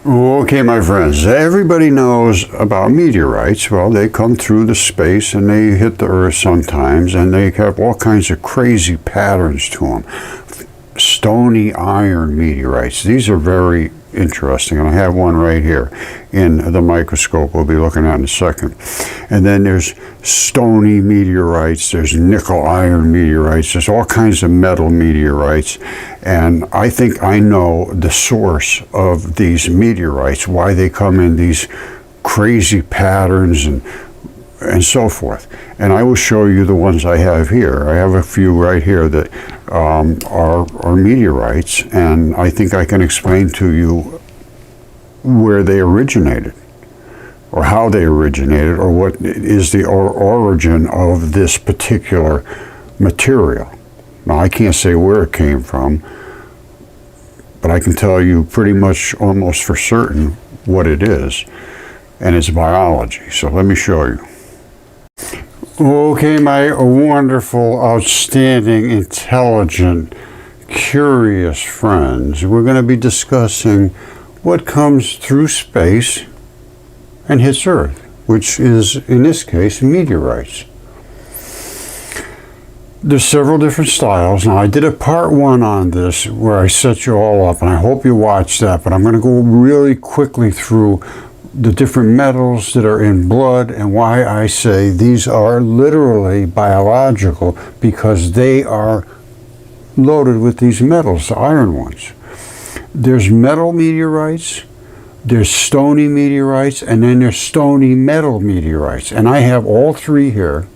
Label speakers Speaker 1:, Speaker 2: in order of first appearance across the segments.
Speaker 1: Okay, my friends, everybody knows about meteorites. Well, they come through the space and they hit the Earth sometimes, and they have all kinds of crazy patterns to them. Stony iron meteorites. These are very interesting, and I have one right here in the microscope we'll be looking at in a second. And then there's stony meteorites, there's nickel iron meteorites, there's all kinds of metal meteorites, and I think I know the source of these meteorites, why they come in these crazy patterns and so forth. And I will show you the ones I have here. I have a few right here that are meteorites, and I think I can explain to you where they originated, or how they originated, or what is the origin of this particular material. Now, I can't say where it came from, but I can tell you pretty much almost for certain what it is, and it's biology. So let me show you. Okay, my wonderful, outstanding, intelligent, curious friends, we're going to be discussing what comes through space and hits Earth, which is, in this case, meteorites. There's several different styles. Now, I did a part 1 on this where I set you all up, and I hope you watched that, but I'm going to go really quickly through the different metals that are in blood and why I say these are literally biological, because they are loaded with these metals, the iron ones. There's metal meteorites, there's stony meteorites, and then there's stony metal meteorites. And I have all three here,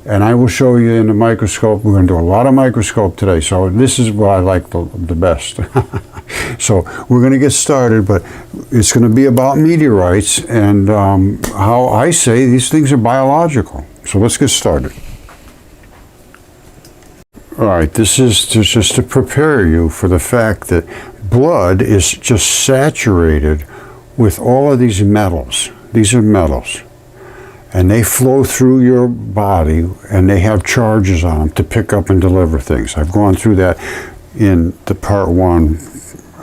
Speaker 1: and I will show you in the microscope. We're going to do a lot of microscope today, so this is what I like the best. So we're going to get started, but it's going to be about meteorites and how I say these things are biological. So let's get started. All right, this is just to prepare you for the fact that blood is just saturated with all of these metals. These are metals, and they flow through your body, and they have charges on them to pick up and deliver things. I've gone through that in the part 1,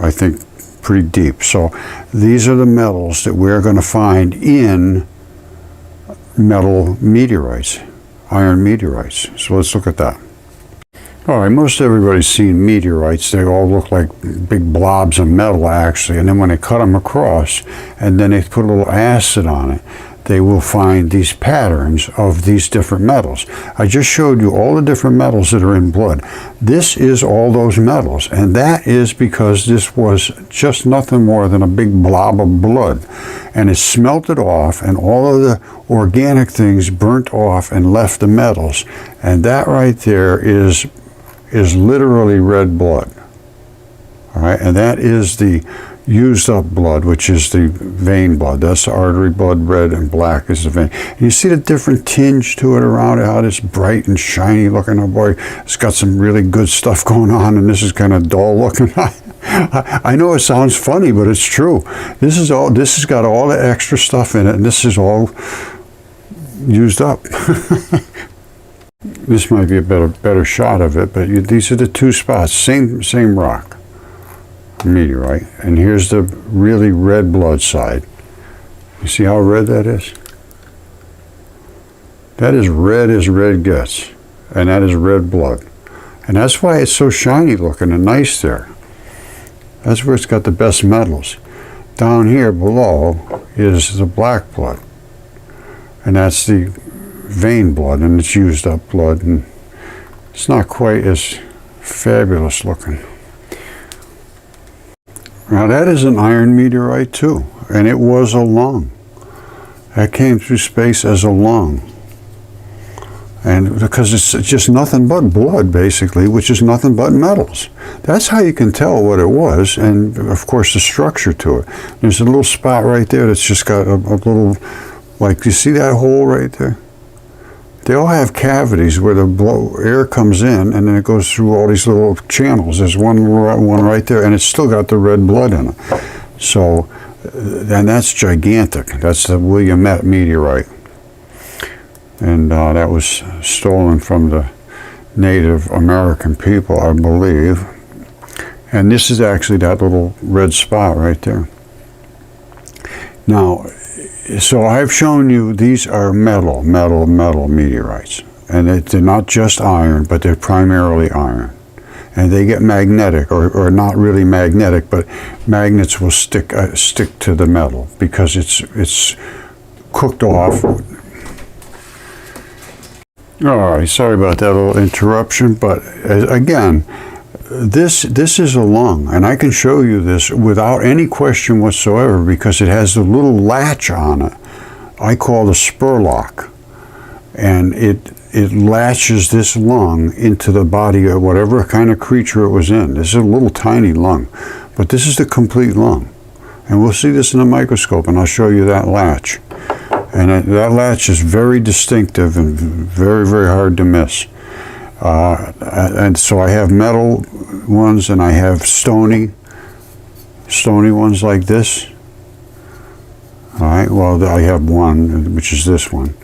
Speaker 1: I think, pretty deep. So these are the metals that we're going to find in metal meteorites, iron meteorites. So let's look at that. All right, most everybody's seen meteorites. They all look like big blobs of metal, actually, and then when they cut them across and then they put a little acid on it, they will find these patterns of these different metals. I just showed you all the different metals that are in blood. This is all those metals, and that is because this was just nothing more than a big blob of blood, and it smelted off, and all of the organic things burnt off and left the metals, and that right there is literally red blood. All right, and that is the used up blood, which is the vein blood. That's the artery blood. Red and black is the vein. And you see the different tinge to it around it, how it's bright and shiny looking. Oh boy, it's got some really good stuff going on, and this is kind of dull looking. I know it sounds funny, but it's true. This has got all the extra stuff in it, and this is all used up. This might be a better shot of it, but these are the two spots, same rock. Meteorite, and here's the really red blood side. You see how red that is? That is red as red gets, and that is red blood, and that's why it's so shiny looking and nice there. That's where it's got the best metals. Down here below is the black blood, and that's the vein blood, and it's used up blood, and it's not quite as fabulous looking. Now that is an iron meteorite too, and it was a lung. That came through space as a lung. And because it's just nothing but blood, basically, which is nothing but metals. That's how you can tell what it was, and of course the structure to it. There's a little spot right there that's just got a little, like, you see that hole right there? They all have cavities where the air comes in, and then it goes through all these little channels. There's one right there, and it's still got the red blood in it. So, and that's gigantic. That's the Willamette meteorite. And that was stolen from the Native American people, I believe. And this is actually that little red spot right there. Now, so I've shown you these are metal meteorites. And they're not just iron, but they're primarily iron. And they get magnetic, or not really magnetic, but magnets will stick to the metal because it's cooked off. All right, sorry about that little interruption, but again, this is a lung, and I can show you this without any question whatsoever because it has the little latch on it. I call the spur lock, and it latches this lung into the body of whatever kind of creature it was in. This is a little tiny lung, but this is the complete lung. And we'll see this in a microscope, and I'll show you that latch. And that latch is very distinctive and very, very hard to miss. And so I have metal ones, and I have stony ones like this. All right, well, I have one, which is this one.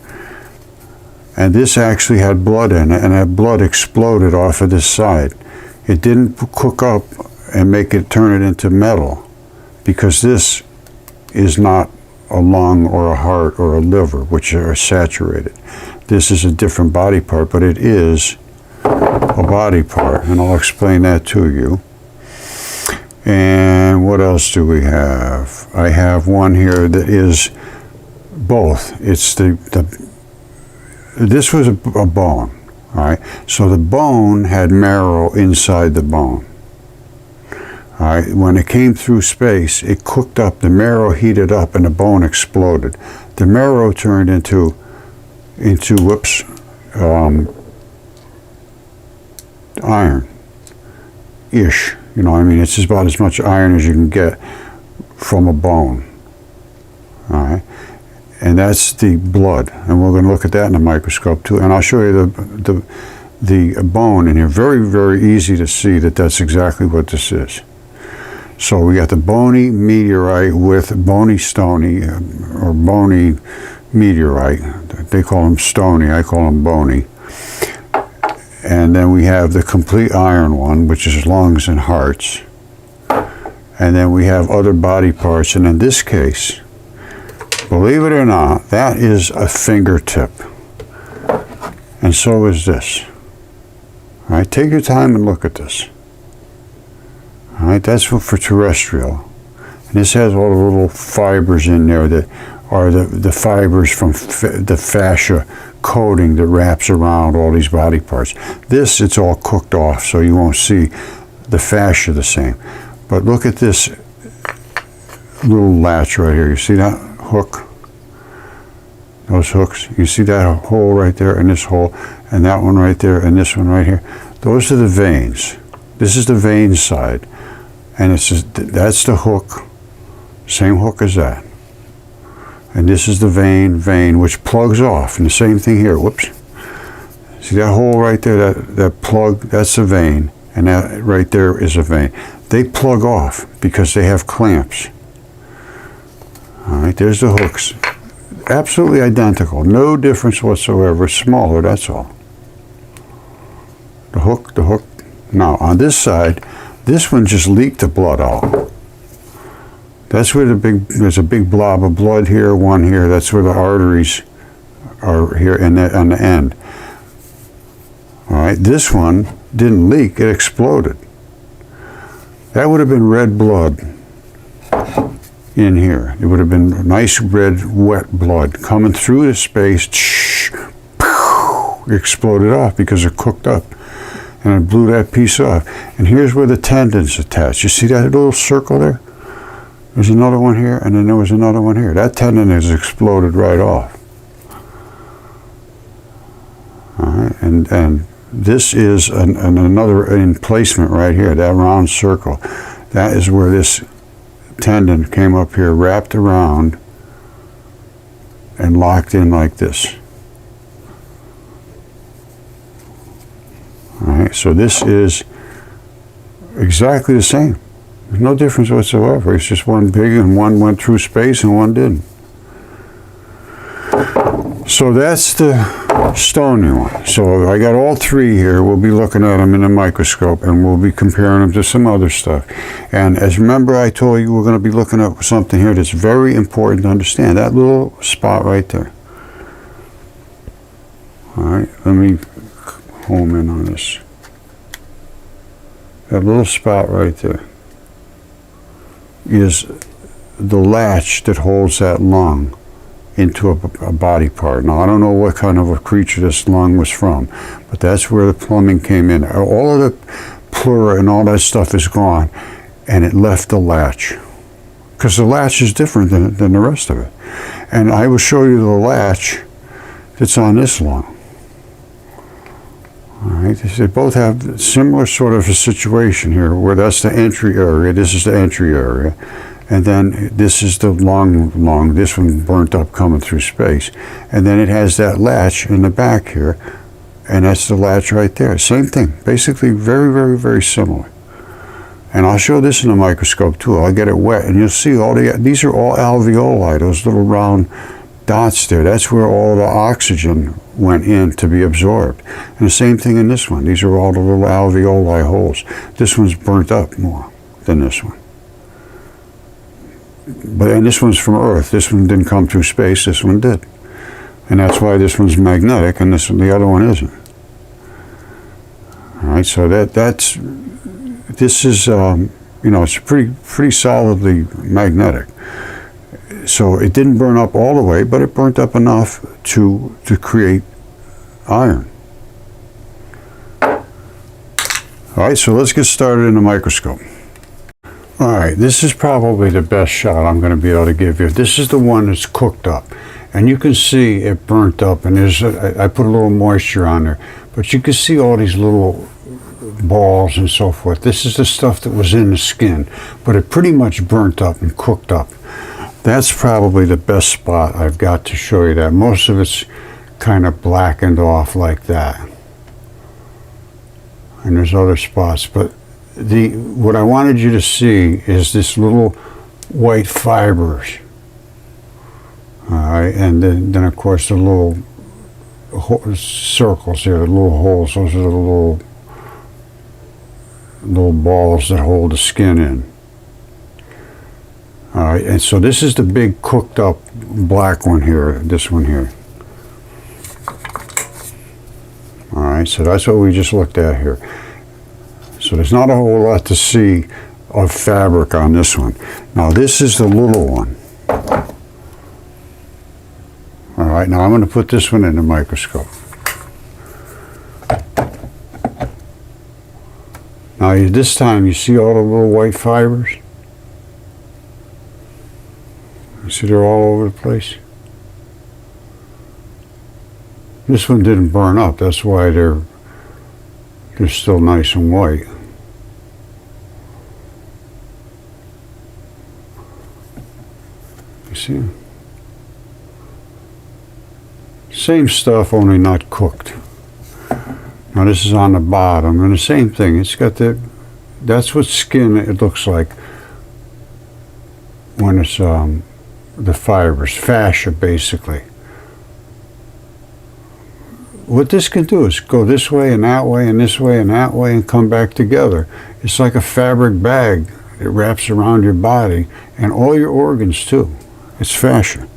Speaker 1: And this actually had blood in it, and that blood exploded off of this side. It didn't cook up and turn it into metal, because this is not a lung or a heart or a liver, which are saturated. This is a different body part, but it is a body part, and I'll explain that to you. And what else do we have? I have one here that is both. It's this was a bone, all right? So the bone had marrow inside the bone. All right, when it came through space, it cooked up, the marrow heated up, and the bone exploded. The marrow turned into iron-ish. You know, I mean, it's about as much iron as you can get from a bone. All right, and that's the blood, and we're going to look at that in a microscope too. And I'll show you the bone in here. Very, very easy to see that that's exactly what this is. So we got the bony meteorite with bony stony, or bony meteorite. They call them stony, I call them bony. And then we have the complete iron one, which is lungs and hearts. And then we have other body parts, and in this case, believe it or not, that is a fingertip. And so is this. All right, take your time and look at this. All right, that's for terrestrial. And this has all the little fibers in there that are the fibers from the fascia coating that wraps around all these body parts. This, it's all cooked off, so you won't see the fascia the same. But look at this little latch right here. You see that hook? Those hooks? You see that hole right there, and this hole, and that one right there, and this one right here? Those are the veins. This is the vein side. And that's the hook, same hook as that. And this is the vein, which plugs off. And the same thing here, whoops. See that hole right there, that plug, that's a vein. And that right there is a vein. They plug off because they have clamps. All right, there's the hooks. Absolutely identical, no difference whatsoever, smaller, that's all. The hook. Now, on this side, this one just leaked the blood out. That's where there's a big blob of blood here, one here. That's where the arteries are here and on the end. All right, this one didn't leak, it exploded. That would have been red blood in here. It would have been nice red, wet blood coming through the space, exploded off because it cooked up. And it blew that piece off. And here's where the tendon's attached. You see that little circle there? There's another one here, and then there was another one here. That tendon has exploded right off. All right, and this is another emplacement right here, that round circle. That is where this tendon came up here, wrapped around, and locked in like this. All right, so this is exactly the same. There's no difference whatsoever. It's just one big, and one went through space and one didn't. So that's the Stony one. So I got all three here. We'll be looking at them in a microscope, and we'll be comparing them to some other stuff. And as remember, I told you we're going to be looking at something here that's very important to understand. That little spot right there. All right, let me home in on this. That little spot right there is the latch that holds that lung into a body part. Now, I don't know what kind of a creature this lung was from, but that's where the plumbing came in. All of the pleura and all that stuff is gone, and it left the latch. Because the latch is different than the rest of it. And I will show you the latch that's on this lung. All right, they both have similar sort of a situation here, where that's the entry area, this is the entry area. And then this is the lung, this one burnt up coming through space. And then it has that latch in the back here, and that's the latch right there. Same thing, basically very, very, very similar. And I'll show this in the microscope too. I'll get it wet, and you'll see these are all alveoli, those little round dots there. That's where all the oxygen went in to be absorbed. And the same thing in this one. These are all the little alveoli holes. This one's burnt up more than this one. And this one's from Earth. This one didn't come through space. This one did, and that's why this one's magnetic, and the other one isn't. All right. So this is it's pretty solidly magnetic. So it didn't burn up all the way, but it burnt up enough to create iron. All right. So let's get started in the microscope. All right, this is probably the best shot I'm going to be able to give you. This is the one that's cooked up, and you can see it burnt up, and I put a little moisture on there, but you can see all these little balls and so forth. This is the stuff that was in the skin, but it pretty much burnt up and cooked up. That's probably the best spot I've got to show you that. Most of it's kind of blackened off like that, and there's other spots, but what I wanted you to see is this little white fibers. All right, and then of course the little circles here, the little holes, those are the little balls that hold the skin in. All right, and so this is the big cooked up black one here, this one here. All right, so that's what we just looked at here. So there's not a whole lot to see of fabric on this one. Now this is the little one. All right, now I'm going to put this one in the microscope. Now this time you see all the little white fibers? You see they're all over the place? This one didn't burn up, that's why they're still nice and white. You see? Same stuff, only not cooked. Now this is on the bottom, and the same thing. It's got that's what skin it looks like when it's the fibers, fascia basically. What this can do is go this way and that way and this way and that way and come back together. It's like a fabric bag. It wraps around your body and all your organs too. It's fascia.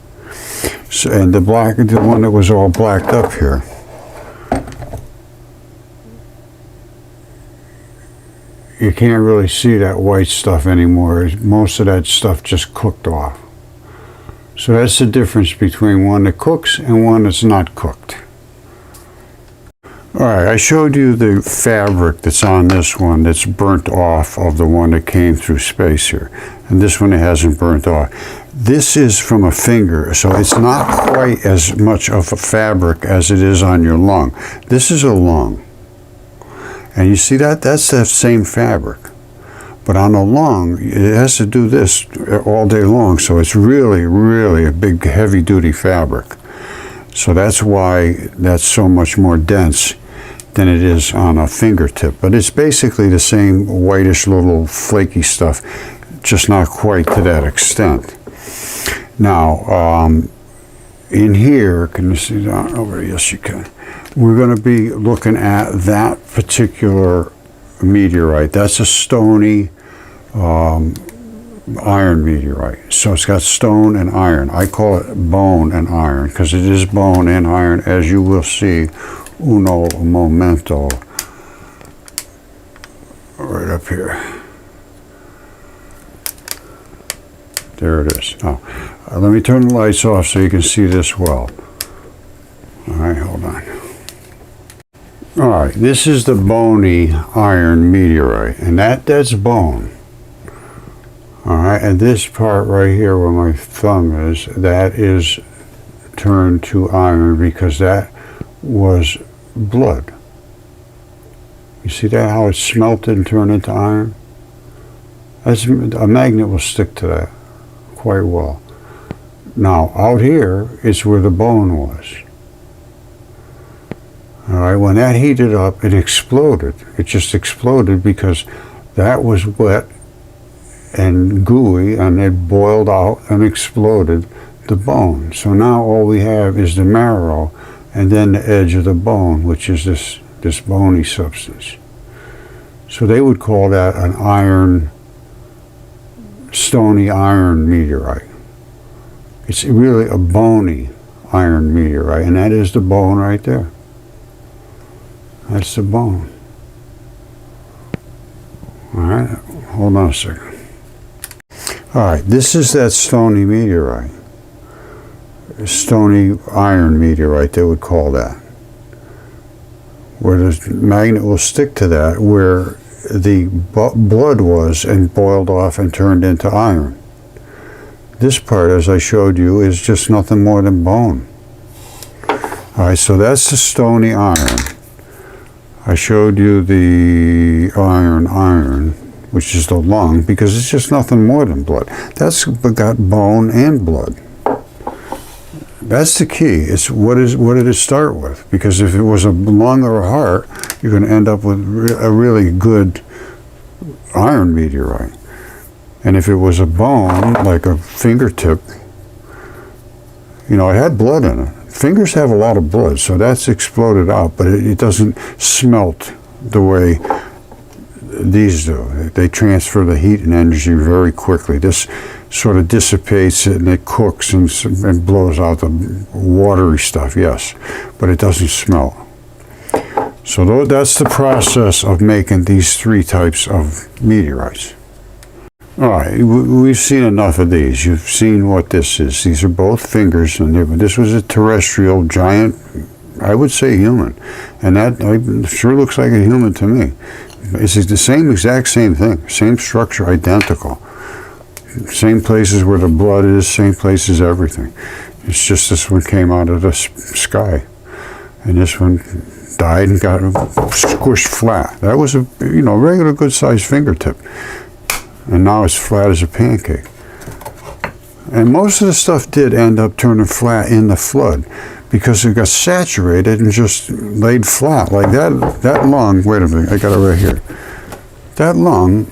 Speaker 1: So, and the one that was all blacked up here, you can't really see that white stuff anymore. Most of that stuff just cooked off. So that's the difference between one that cooks and one that's not cooked. All right, I showed you the fabric that's on this one that's burnt off of the one that came through space here. And this one that hasn't burnt off. This is from a finger, so it's not quite as much of a fabric as it is on your lung. This is a lung. And you see that? That's that same fabric. But on a lung, it has to do this all day long, so it's really, really a big, heavy-duty fabric. So that's why that's so much more dense than it is on a fingertip. But it's basically the same whitish little flaky stuff, just not quite to that extent. Now, in here, can you see that over? Yes, you can. We're going to be looking at that particular meteorite. That's a stony iron meteorite. So it's got stone and iron. I call it bone and iron because it is bone and iron, as you will see. Uno momento. Right up here. There it is. Now, let me turn the lights off so you can see this well. All right, hold on. All right, this is the bony iron meteorite, and that's bone. All right, and this part right here where my thumb is, that is turned to iron because that was blood. You see that, how it smelted and turned into iron? That's, a magnet will stick to that quite well. Now, out here is where the bone was. All right, when that heated up, it exploded. It just exploded because that was wet and gooey, and it boiled out and exploded the bone. So now all we have is the marrow and then the edge of the bone, which is this bony substance. So they would call that an iron, stony iron meteorite. It's really a bony iron meteorite, and that is the bone right there. That's the bone. All right, hold on a second. All right, this is that stony meteorite. Stony iron meteorite, they would call that. Where the magnet will stick to that, where the blood was and boiled off and turned into iron. This part, as I showed you, is just nothing more than bone. All right, so that's the stony iron. I showed you the iron, which is the lung, because it's just nothing more than blood. That's got bone and blood. That's the key. It's what did it start with? Because if it was a lung or a heart, you're going to end up with a really good iron meteorite. And if it was a bone, like a fingertip, you know, it had blood in it. Fingers have a lot of blood, so that's exploded out, but it doesn't smelt the way these do. They transfer the heat and energy very quickly. This sort of dissipates it and it cooks and blows out the watery stuff, yes, but it doesn't smelt. So that's the process of making these three types of meteorites. All right, we've seen enough of these. You've seen what this is. These are both fingers, and this was a terrestrial giant, I would say human, and that sure looks like a human to me. It's the exact same thing, same structure, identical. Same places where the blood is, same places everything. It's just this one came out of the sky, and this one died and got squished flat. That was a regular good-sized fingertip, and now it's flat as a pancake. And most of the stuff did end up turning flat in the flood because it got saturated and just laid flat like that. That lung, wait a minute, I got it right here. That lung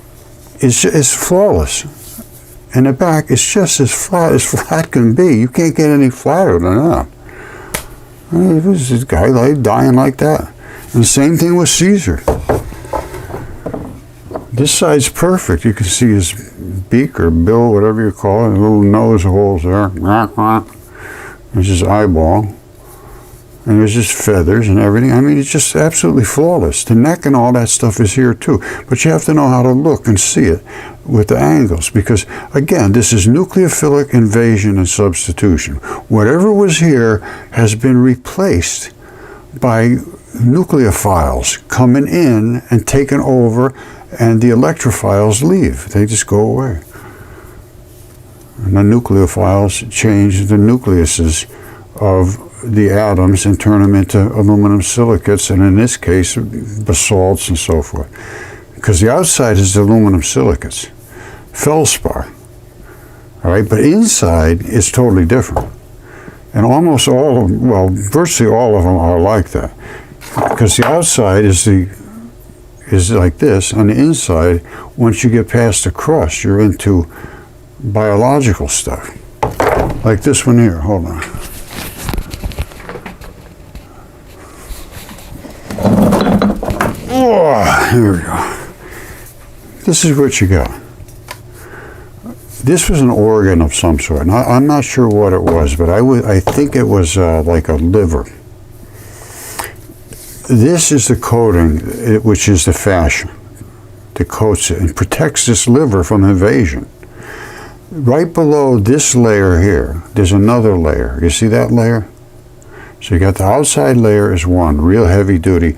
Speaker 1: is flawless. And the back is just as flat can be. You can't get any flatter than that. It was this guy dying like that. And the same thing with Caesar. This side's perfect. You can see his beak or bill, whatever you call it, little nose holes there. There's his eyeball. And there's just feathers and everything. I mean, it's just absolutely flawless. The neck and all that stuff is here too. But you have to know how to look and see it with the angles. Because, again, this is nucleophilic invasion and substitution. Whatever was here has been replaced by nucleophiles coming in and taking over, and the electrophiles leave. They just go away. And the nucleophiles change the nucleuses of the atoms and turn them into aluminum silicates, and in this case basalts and so forth, because the outside is the aluminum silicates, feldspar, all right, but inside is totally different. And almost all of them, well, virtually all of them are like that, because the outside is like this. On the inside, once you get past the crust, you're into biological stuff, like this one here. Hold on. Here we go. This is what you got. This was an organ of some sort. And I'm not sure what it was, but I think it was like a liver. This is the coating, which is the fascia that coats it and protects this liver from invasion. Right below this layer here, there's another layer. You see that layer? So you got the outside layer is one, real heavy duty,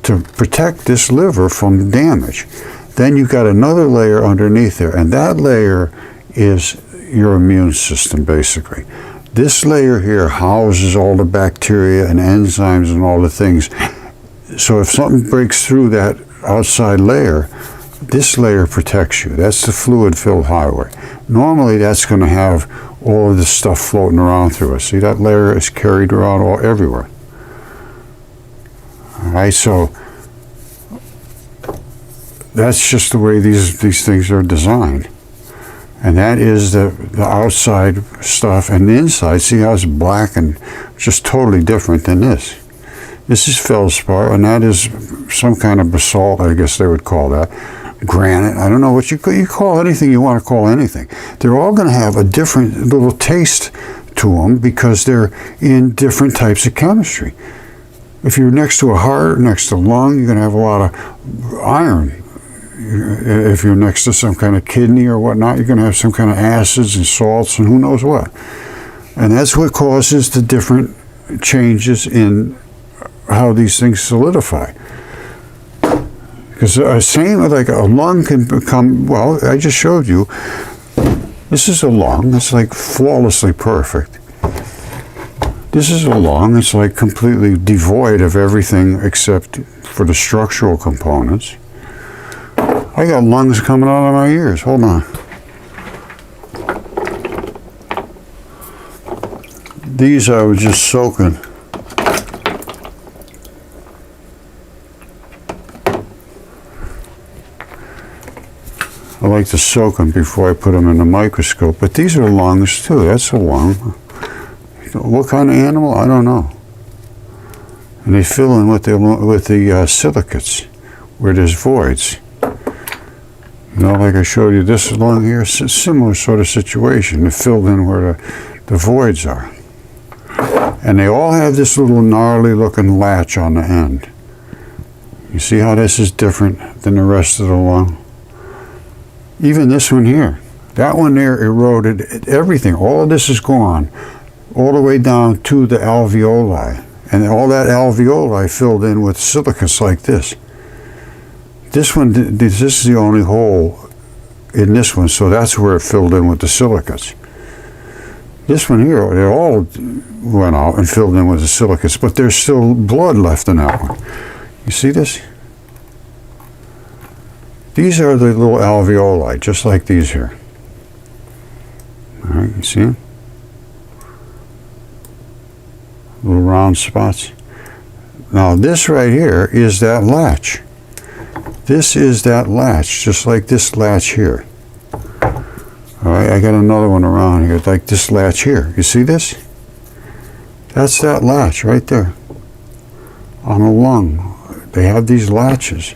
Speaker 1: to protect this liver from damage. Then you've got another layer underneath there, and that layer is your immune system, basically. This layer here houses all the bacteria and enzymes and all the things. So if something breaks through that outside layer, this layer protects you. That's the fluid-filled highway. Normally, that's going to have all of this stuff floating around through it. See, that layer is carried around everywhere. All right, so that's just the way these things are designed. And that is the outside stuff. And the inside, see how it's black and just totally different than this. This is feldspar, and that is some kind of basalt, I guess they would call that. Granite, I don't know what you call anything you want to call anything. They're all going to have a different little taste to them because they're in different types of chemistry. If you're next to a heart, next to a lung, you're going to have a lot of iron. If you're next to some kind of kidney or whatnot, you're going to have some kind of acids and salts and who knows what. And that's what causes the different changes in how these things solidify. Because same like a lung can become, well, I just showed you, this is a lung, it's like flawlessly perfect. This is a lung, it's like completely devoid of everything except for the structural components. I got lungs coming out of my ears, hold on. These I was just soaking. I like to soak them before I put them in the microscope, but these are lungs too. That's a lung. What kind of animal? I don't know. And they fill in with the silicates where there's voids. You know, like I showed you this lung here, similar sort of situation. It filled in where the voids are. And they all have this little gnarly looking latch on the end. You see how this is different than the rest of the lung? Even this one here, that one there eroded everything. All of this is gone, all the way down to the alveoli. And all that alveoli filled in with silicates like this. This one, this is the only hole in this one, so that's where it filled in with the silicates. This one here, they all went out and filled in with the silicates, but there's still blood left in that one. You see this? These are the little alveoli, just like these here. All right, you see them? Little round spots. Now this right here is that latch. This is that latch, just like this latch here. All right, I got another one around here, like this latch here. You see this? That's that latch right there. On a lung, they have these latches.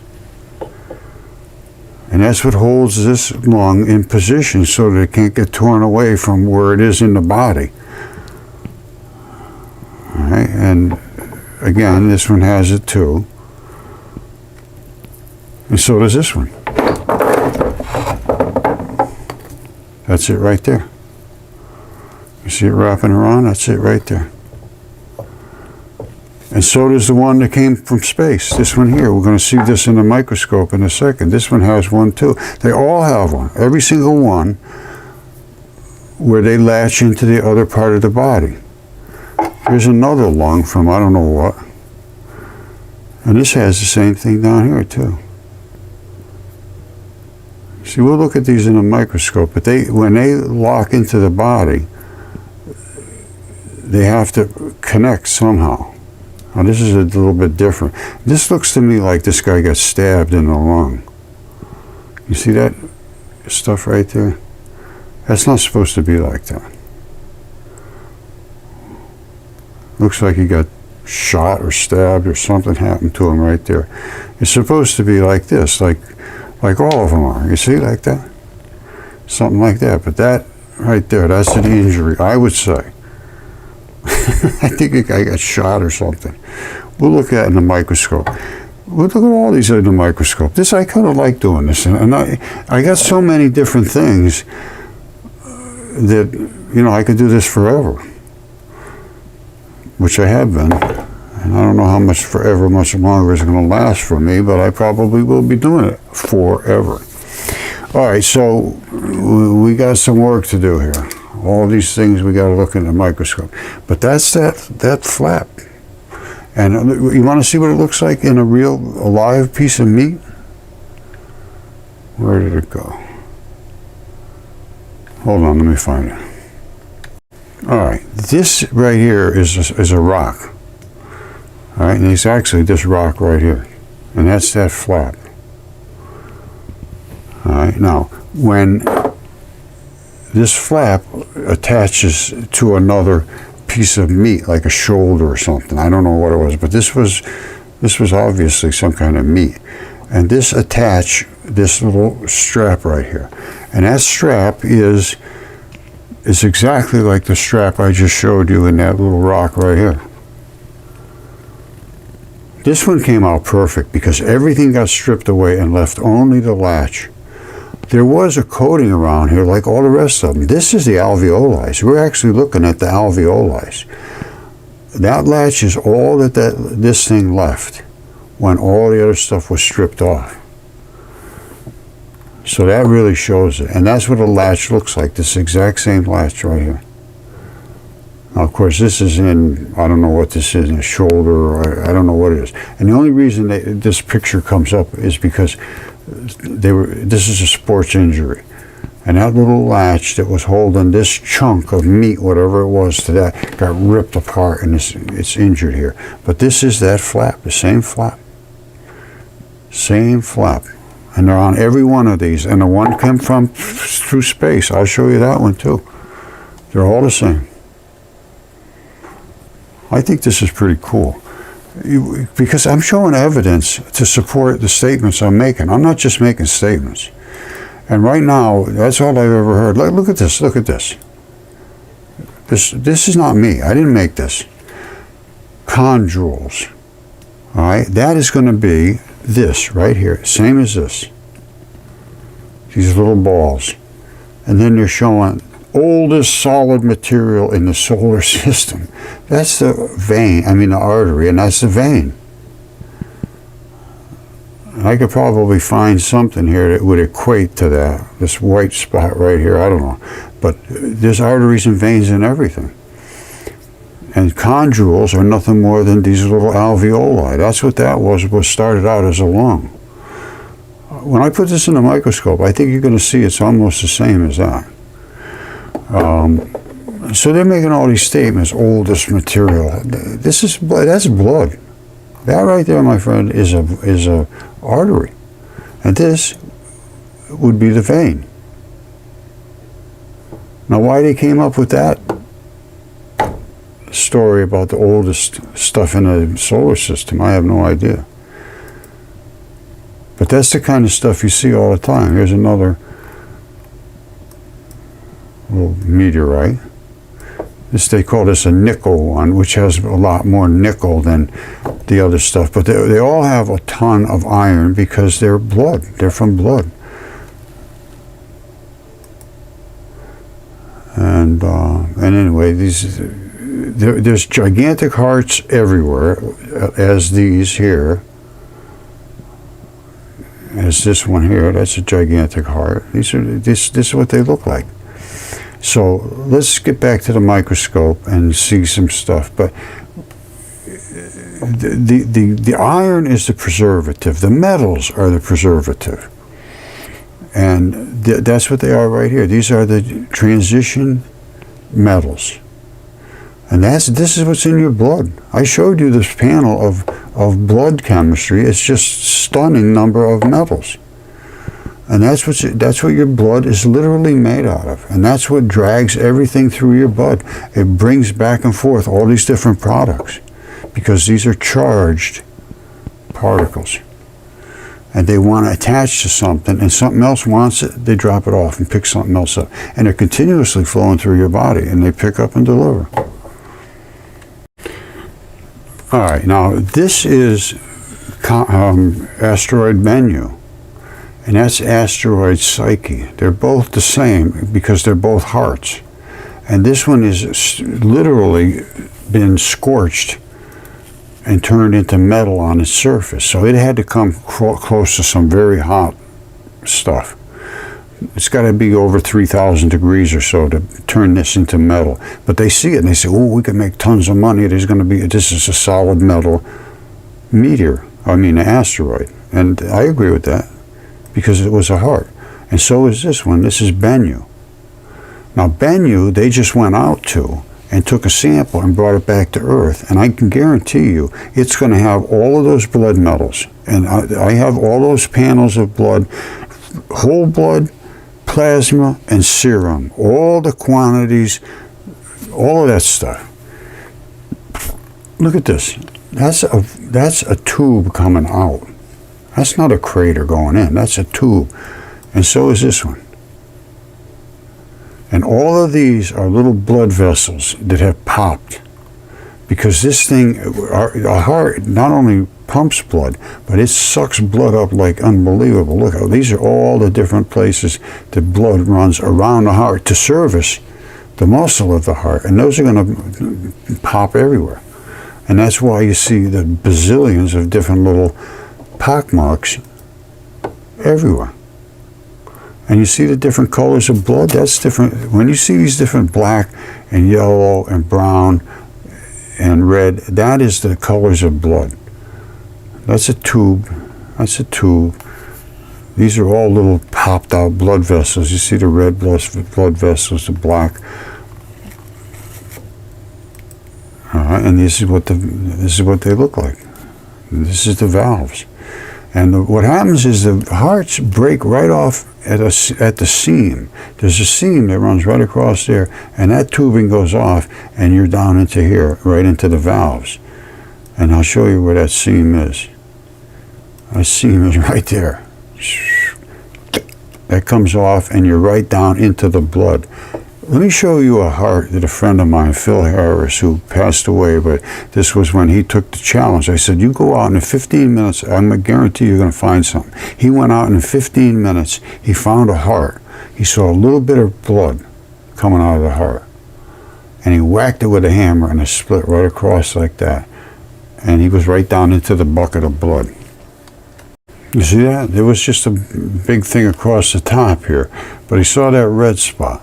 Speaker 1: And that's what holds this lung in position so that it can't get torn away from where it is in the body. All right, and again, this one has it too. And so does this one. That's it right there. You see it wrapping around? That's it right there. And so does the one that came from space. This one here, we're going to see this in the microscope in a second. This one has one too. They all have one. Every single one where they latch into the other part of the body. Here's another lung from I don't know what. And this has the same thing down here too. See, we'll look at these in a microscope, but when they lock into the body, they have to connect somehow. Now this is a little bit different. This looks to me like this guy got stabbed in the lung. You see that stuff right there? That's not supposed to be like that. Looks like he got shot or stabbed or something happened to him right there. It's supposed to be like this, like all of them are. You see, like that? Something like that. But that right there, that's an injury, I would say. I think a guy got shot or something. We'll look at it in the microscope. We'll look at all these in the microscope. This, I kind of like doing this. And I got so many different things that, you know, I could do this forever. Which I have been. And I don't know how much forever, much longer it's going to last for me, but I probably will be doing it forever. All right, so we got some work to do here. All these things we got to look in the microscope. But that's that flap. And you want to see what it looks like in a real, alive piece of meat? Where did it go? Hold on, let me find it. All right, this right here is a rock. All right, and it's actually this rock right here. And that's that flap. All right, now, when this flap attaches to another piece of meat, like a shoulder or something, I don't know what it was, but this was obviously some kind of meat. And this attached this little strap right here. And that strap is exactly like the strap I just showed you in that little rock right here. This one came out perfect because everything got stripped away and left only the latch. There was a coating around here like all the rest of them. This is the alveoli. We're actually looking at the alveoli. That latch is all that this thing left when all the other stuff was stripped off. So that really shows it. And that's what a latch looks like, this exact same latch right here. Now, of course, this is in, I don't know what this is, in a shoulder, or I don't know what it is. And the only reason this picture comes up is because this is a sports injury. And that little latch that was holding this chunk of meat, whatever it was to that, got ripped apart and it's injured here. But this is that flap, the same flap. Same flap. And they're on every one of these. And the one came from through space. I'll show you that one too. They're all the same. I think this is pretty cool. Because I'm showing evidence to support the statements I'm making. I'm not just making statements. And right now, that's all I've ever heard. Look at this, look at this. This is not me. I didn't make this. Chondrules. All right, that is going to be this right here, same as this. These little balls. And then they're showing oldest solid material in the solar system. That's the vein, the artery, and that's the vein. I could probably find something here that would equate to that. This white spot right here, I don't know. But there's arteries and veins in everything. And chondrules are nothing more than these little alveoli. That's what that was started out as a lung. When I put this in a microscope, I think you're going to see it's almost the same as that. So they're making all these statements, oldest material. That's blood. That right there, my friend, is a artery. And this would be the vein. Now, why they came up with that story about the oldest stuff in the solar system, I have no idea. But that's the kind of stuff you see all the time. Here's another little meteorite. They call this a nickel one, which has a lot more nickel than the other stuff. But they all have a ton of iron because they're blood. They're from blood. And anyway, there's gigantic hearts everywhere, as these here. As this one here, that's a gigantic heart. This is what they look like. So let's get back to the microscope and see some stuff. But the iron is the preservative. The metals are the preservative. And that's what they are right here. These are the transition metals. And this is what's in your blood. I showed you this panel of blood chemistry. It's just stunning number of metals. And that's what your blood is literally made out of. And that's what drags everything through your blood. It brings back and forth all these different products. because these are charged particles. And they want to attach to something, and something else wants it, they drop it off and pick something else up. And they're continuously flowing through your body, and they pick up and deliver. All right, now this is asteroid Bennu, and that's asteroid Psyche. They're both the same because they're both hearts. And this one is literally been scorched and turned into metal on its surface. So it had to come close to some very hot stuff. It's got to be over 3,000 degrees or so to turn this into metal. But they see it and they say, oh, we can make tons of money. This is a solid metal asteroid. And I agree with that because it was a heart. And so is this one. This is Bennu. Now Bennu, they just went out to and took a sample and brought it back to Earth. And I can guarantee you it's going to have all of those blood metals. And I have all those panels of blood, whole blood, plasma, and serum. All the quantities, all of that stuff. Look at this. That's a tube coming out. That's not a crater going in. That's a tube. And so is this one. And all of these are little blood vessels that have popped, because this thing, a heart, not only pumps blood, but it sucks blood up like unbelievable. Look, these are all the different places that blood runs around the heart to service the muscle of the heart, and those are going to pop everywhere. And that's why you see the bazillions of different little pock marks everywhere. And you see the different colors of blood. That's different. When you see these different black and yellow and brown and red, that is the colors of blood. That's a tube. That's a tube. These are all little popped out blood vessels. You see the red blood vessels, the black. And this is what they look like. This is the valves. And what happens is the hearts break right off at the seam. There's a seam that runs right across there, and that tubing goes off, and you're down into here, right into the valves. And I'll show you where that seam is. That seam is right there. That comes off, and you're right down into the blood. Let me show you a heart that a friend of mine, Phil Harris, who passed away, but this was when he took the challenge. I said, you go out and in 15 minutes, I'm going to guarantee you're going to find something. He went out and in 15 minutes, he found a heart. He saw a little bit of blood coming out of the heart. And he whacked it with a hammer, and it split right across like that. And he was right down into the bucket of blood. You see that? There was just a big thing across the top here, but he saw that red spot.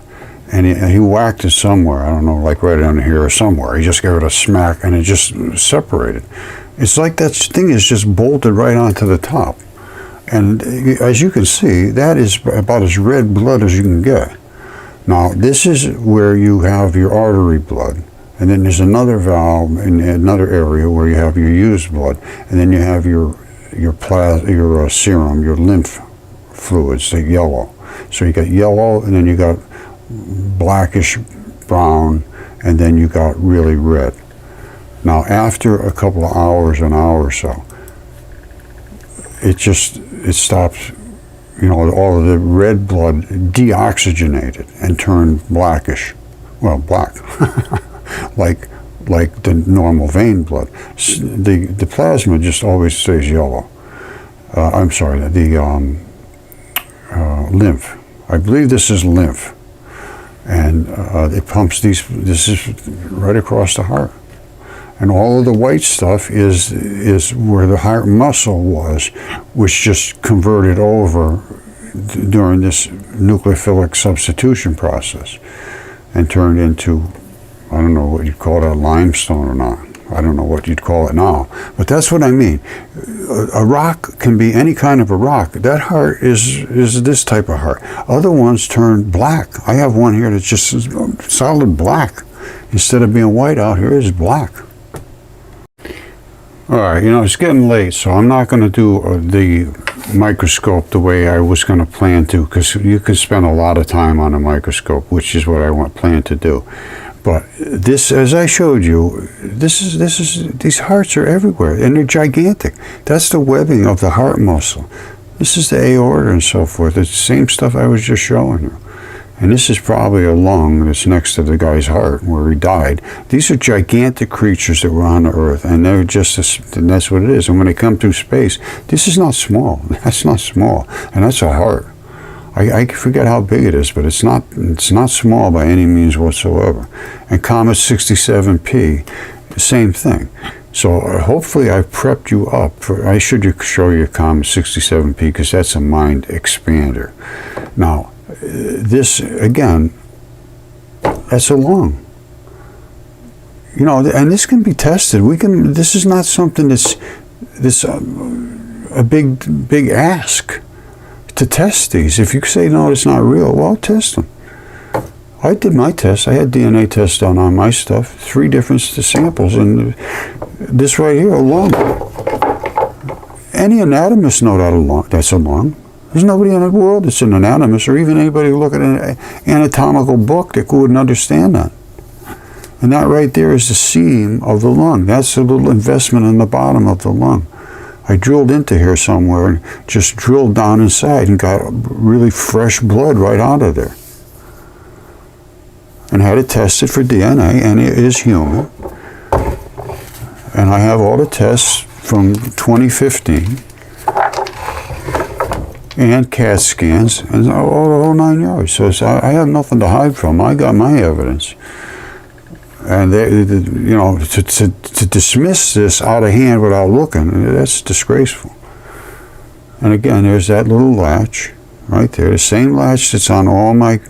Speaker 1: And he whacked it somewhere, I don't know, like right under here or somewhere. He just gave it a smack, and it just separated. It's like that thing is just bolted right onto the top. And as you can see, that is about as red blood as you can get. Now, this is where you have your artery blood. And then there's another valve in another area where you have your used blood. And then you have your serum, your lymph fluids, the yellow. So you got yellow, and then you got blackish brown, and then you got really red. Now after a couple of hours, an hour or so, it stops, all of the red blood deoxygenated and turned blackish. Well, black. like the normal vein blood. The plasma just always stays yellow. I'm sorry, the lymph. I believe this is lymph. And it pumps this is right across the heart. And all of the white stuff is where the heart muscle was, which just converted over during this nucleophilic substitution process and turned into, I don't know what you'd call it, limestone or not. I don't know what you'd call it now. But that's what I mean. A rock can be any kind of a rock. That heart is this type of heart. Other ones turn black. I have one here that's just solid black. Instead of being white out here, it's black. All right, it's getting late, so I'm not going to do the microscope the way I was going to plan to, because you could spend a lot of time on a microscope, which is what I plan to do. But this, as I showed you, these hearts are everywhere, and they're gigantic. That's the webbing of the heart muscle. This is the aorta and so forth. It's the same stuff I was just showing you. And this is probably a lung that's next to the guy's heart where he died. These are gigantic creatures that were on the Earth, and they're just, and that's what it is. And when they come through space, this is not small. That's not small, and that's a heart. I forget how big it is, but it's not small by any means whatsoever. And Comet 67P, same thing. So hopefully I've prepped you up for, I should show you Comet 67P because that's a mind expander. Now, this, again, that's a lung. You know, and this can be tested. This is not something that's a big ask to test these. If you say, no, it's not real, well, test them. I did my test. I had DNA tests done on my stuff, 3 different samples, and this right here, a lung. Any anatomist know that that's a lung. There's nobody in the world that's an anatomist, or even anybody who look at an anatomical book that wouldn't understand that. And that right there is the seam of the lung. That's a little investment in the bottom of the lung. I drilled into here somewhere and just drilled down inside and got really fresh blood right out of there. And had it tested for DNA, and it is human. And I have all the tests from 2015 and CAT scans and all the whole 9 yards. So I have nothing to hide from. I got my evidence. And you know, to dismiss this out of hand without looking, that's disgraceful. And again, there's that little latch right there, the same latch that's on all my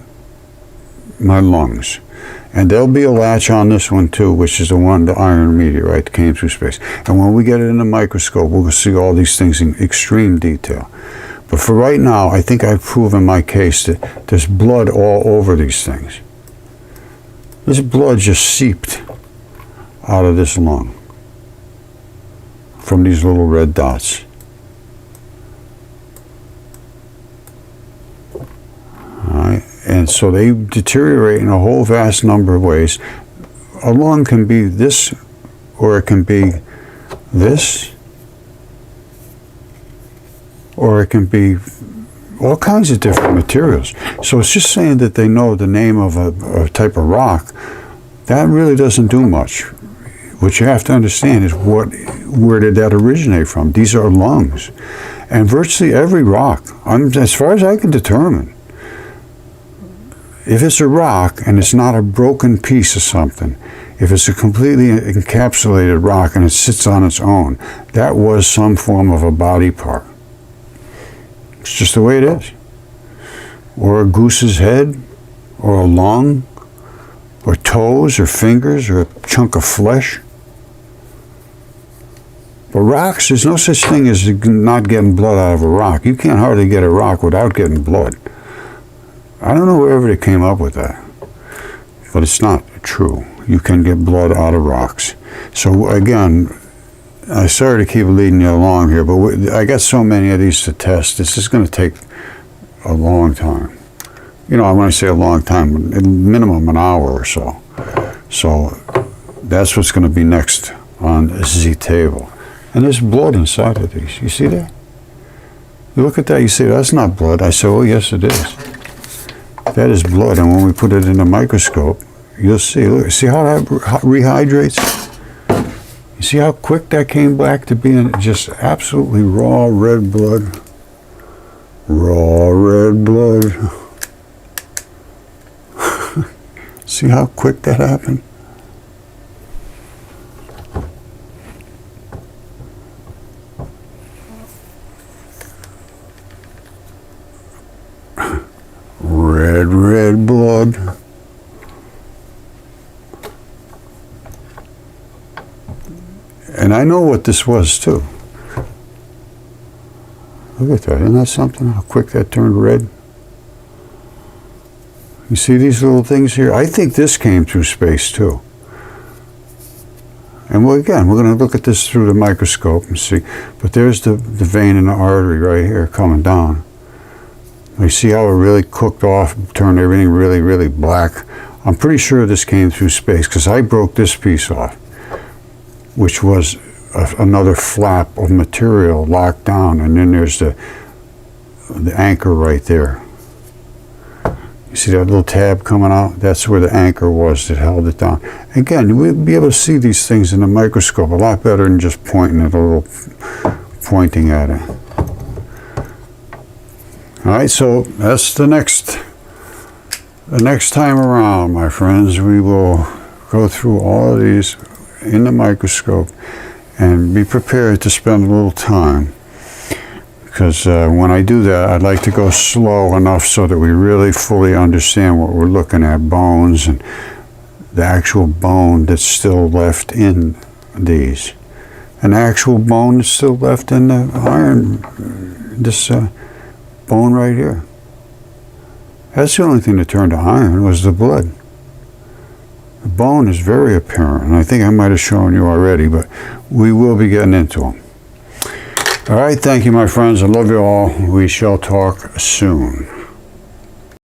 Speaker 1: lungs. And there'll be a latch on this one too, which is the one, the iron meteorite that came through space. And when we get it in the microscope, we'll see all these things in extreme detail. But for right now, I think I've proven my case that there's blood all over these things. This blood just seeped out of this lung from these little red dots. All right. And so they deteriorate in a whole vast number of ways. A lung can be this, or it can be this, or it can be all kinds of different materials. So it's just saying that they know the name of a type of rock. That really doesn't do much. What you have to understand is where did that originate from? These are lungs. And virtually every rock, as far as I can determine, if it's a rock and it's not a broken piece of something, if it's a completely encapsulated rock and it sits on its own, that was some form of a body part. It's just the way it is. Or a goose's head, or a lung, or toes, or fingers, or a chunk of flesh. But rocks, there's no such thing as not getting blood out of a rock. You can't hardly get a rock without getting blood. I don't know wherever they came up with that, but it's not true. You can get blood out of rocks. So again, I'm sorry to keep leading you along here, but I got so many of these to test. This is going to take a long time. You know, when I say a long time, minimum an hour or so. So that's what's going to be next on the table. And there's blood inside of these. You see that? You look at that, you say, that's not blood. I say, oh, yes, it is. That is blood. And when we put it in the microscope, you'll see. Look, see how that rehydrates? You see how quick that came back to being just absolutely raw red blood? Raw red blood. See how quick that happened? Red blood. And I know what this was too. Look at that, isn't that something? How quick that turned red? You see these little things here? I think this came through space too. And well, again, we're going to look at this through the microscope and see. But there's the vein and the artery right here coming down. You see how it really cooked off, turned everything really, really black I'm pretty sure this came through space because I broke this piece off, which was another flap of material locked down, and then there's the anchor right there. You see that little tab coming out? That's where the anchor was that held it down. Again, we'll be able to see these things in the microscope a lot better than just pointing at it. All right, so that's the next time around, my friends. We will go through all of these in the microscope and be prepared to spend a little time. Because when I do that, I'd like to go slow enough so that we really fully understand what we're looking at, bones and the actual bone that's still left in these. An actual bone that's still left in the iron, this bone right here. That's the only thing that turned to iron was the blood. The bone is very apparent, and I think I might have shown you already, but we will be getting into them. All right, thank you, my friends. I love you all. We shall talk soon.